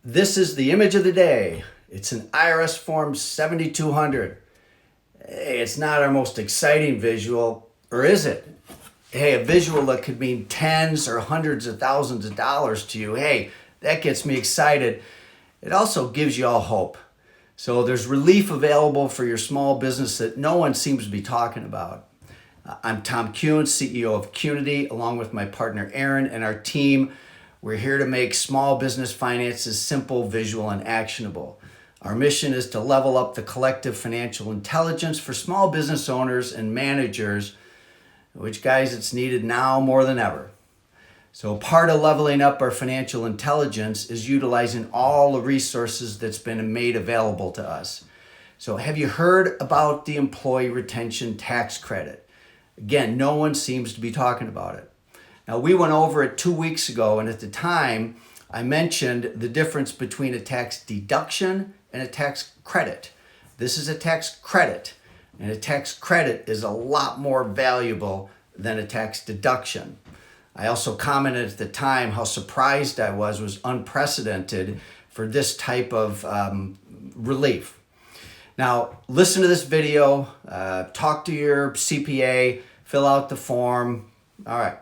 This is the image of the day. It's an IRS Form 7200. Hey, it's not our most exciting visual, or is it? Hey, a visual that could mean tens or hundreds of thousands of dollars to you. Hey, that gets me excited. It also gives you all hope. So there's relief available for your small business that no one seems to be talking about. I'm Tom Kuhn, CEO of Qnity, along with my partner Aaron and our team. We're here to make small business finances simple, visual, and actionable. Our mission is to level up the collective financial intelligence for small business owners and managers, which, guys, it's needed now more than ever. So part of leveling up our financial intelligence is utilizing all the resources that's been made available to us. So have you heard about the employee retention tax credit? Again, no one seems to be talking about it. Now, we went over it 2 weeks ago, and at the time, I mentioned the difference between a tax deduction and a tax credit. This is a tax credit, and a tax credit is a lot more valuable than a tax deduction. I also commented at the time how surprised I was unprecedented for this type of relief. Now, listen to this video, talk to your CPA, fill out the form. All right.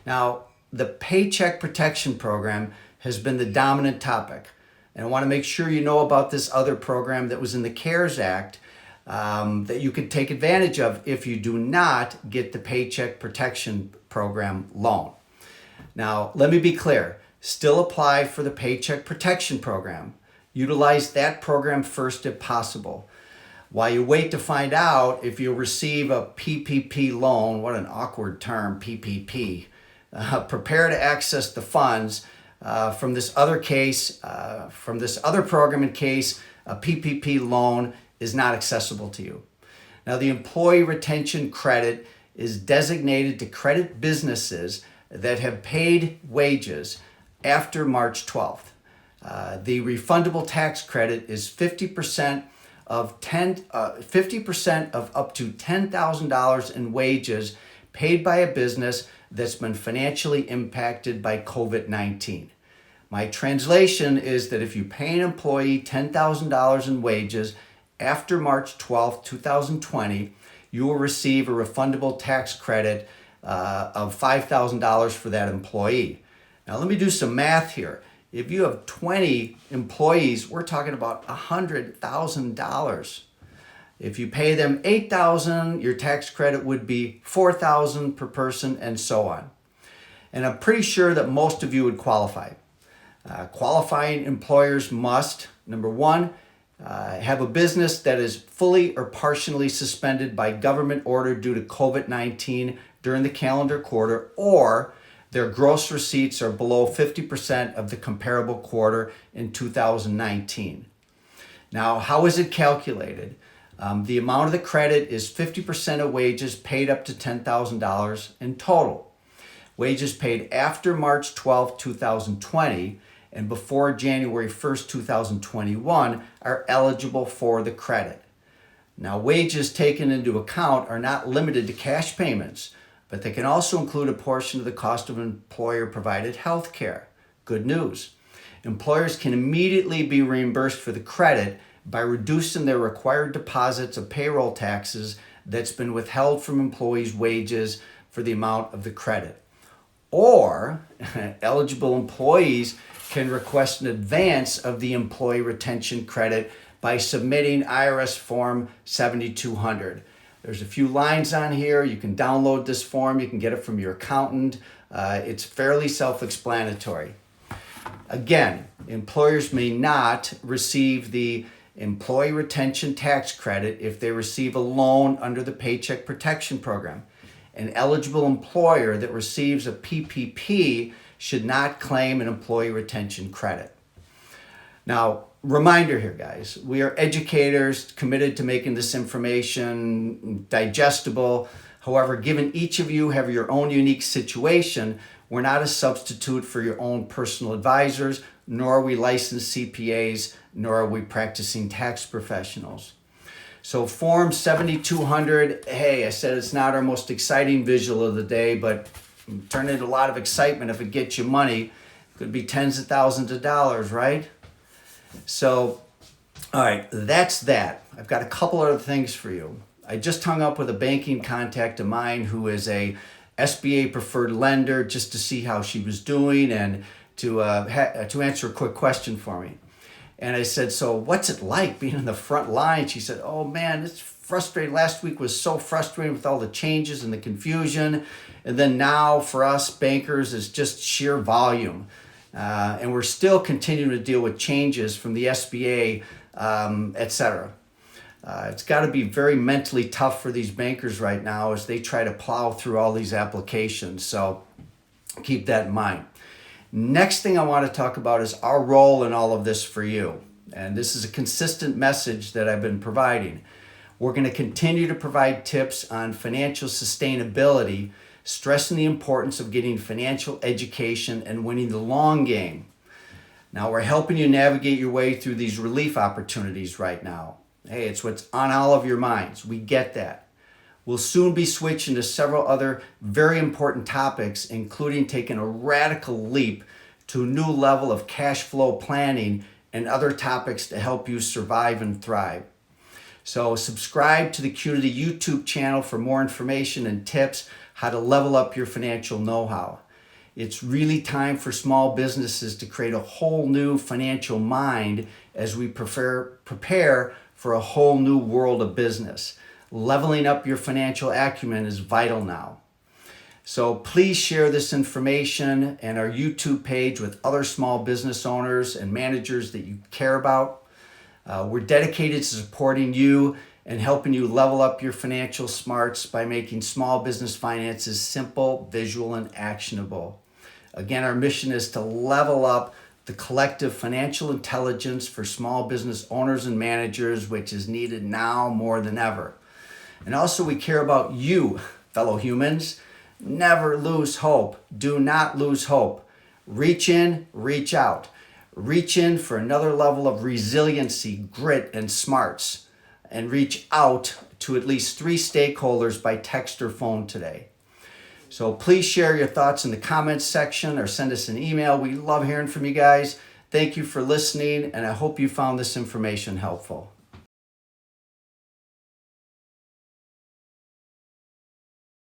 Now, the Paycheck Protection Program has been the dominant topic. And I want to make sure you know about this other program that was in the CARES Act that you could take advantage of if you do not get the Paycheck Protection Program loan. Now, let me be clear. Still apply for the Paycheck Protection Program. Utilize that program first if possible. While you wait to find out if you'll receive a PPP loan, what an awkward term, PPP. Prepare to access the funds from this other program in case a PPP loan is not accessible to you. Now, the employee retention credit is designated to credit businesses that have paid wages after March 12th. The refundable tax credit is 50% of up to $10,000 in wages paid by a business that's been financially impacted by COVID-19. My translation is that if you pay an employee $10,000 in wages after March 12, 2020, you will receive a refundable tax credit of $5,000 for that employee. Now, let me do some math here. If you have 20 employees, we're talking about $100,000. If you pay them $8,000, your tax credit would be $4,000 per person, and so on. And I'm pretty sure that most of you would qualify. Qualifying employers must, number one, have a business that is fully or partially suspended by government order due to COVID-19 during the calendar quarter, or their gross receipts are below 50% of the comparable quarter in 2019. Now, how is it calculated? The amount of the credit is 50% of wages paid up to $10,000 in total. Wages paid after March 12, 2020 and before January 1st, 2021 are eligible for the credit. Now, wages taken into account are not limited to cash payments, but they can also include a portion of the cost of employer-provided health care. Good news. Employers can immediately be reimbursed for the credit by reducing their required deposits of payroll taxes that's been withheld from employees' wages for the amount of the credit. Or eligible employees can request an advance of the employee retention credit by submitting IRS Form 7200. There's a few lines on here. You can download this form. You can get it from your accountant. It's fairly self-explanatory. Again, employers may not receive the employee retention tax credit if they receive a loan under the Paycheck Protection Program. An eligible employer that receives a PPP should not claim an employee retention credit. Now, reminder here, guys, we are educators committed to making this information digestible. However, given each of you have your own unique situation, we're not a substitute for your own personal advisors, nor are we licensed CPAs, nor are we practicing tax professionals. So Form 7200, hey, I said it's not our most exciting visual of the day, but turn into a lot of excitement if it gets you money. Could be tens of thousands of dollars, right? So, all right, that's that. I've got a couple other things for you. I just hung up with a banking contact of mine who is a SBA preferred lender just to see how she was doing and to answer a quick question for me. And I said, so what's it like being in the front line? She said, oh man, it's frustrating. Last week was so frustrating with all the changes and the confusion. And then now for us bankers, it's just sheer volume. And we're still continuing to deal with changes from the SBA, etc. It's got to be very mentally tough for these bankers right now as they try to plow through all these applications. So keep that in mind. Next thing I want to talk about is our role in all of this for you. And this is a consistent message that I've been providing. We're going to continue to provide tips on financial sustainability, stressing the importance of getting financial education and winning the long game. Now, we're helping you navigate your way through these relief opportunities right now. Hey, it's what's on all of your minds. We get that. We'll soon be switching to several other very important topics, including taking a radical leap to a new level of cash flow planning and other topics to help you survive and thrive. So subscribe to the Qnity YouTube channel for more information and tips how to level up your financial know-how. It's really time for small businesses to create a whole new financial mind as we prepare for a whole new world of business. Leveling up your financial acumen is vital now. So please share this information and our YouTube page with other small business owners and managers that you care about. We're dedicated to supporting you and helping you level up your financial smarts by making small business finances simple, visual, and actionable. Again, our mission is to level up the collective financial intelligence for small business owners and managers, which is needed now more than ever. And also, we care about you, fellow humans. Never lose hope. Do not lose hope. Reach in, reach out. Reach in for another level of resiliency, grit, and smarts. And reach out to at least 3 stakeholders by text or phone today. So please share your thoughts in the comments section or send us an email. We love hearing from you guys. Thank you for listening, and I hope you found this information helpful.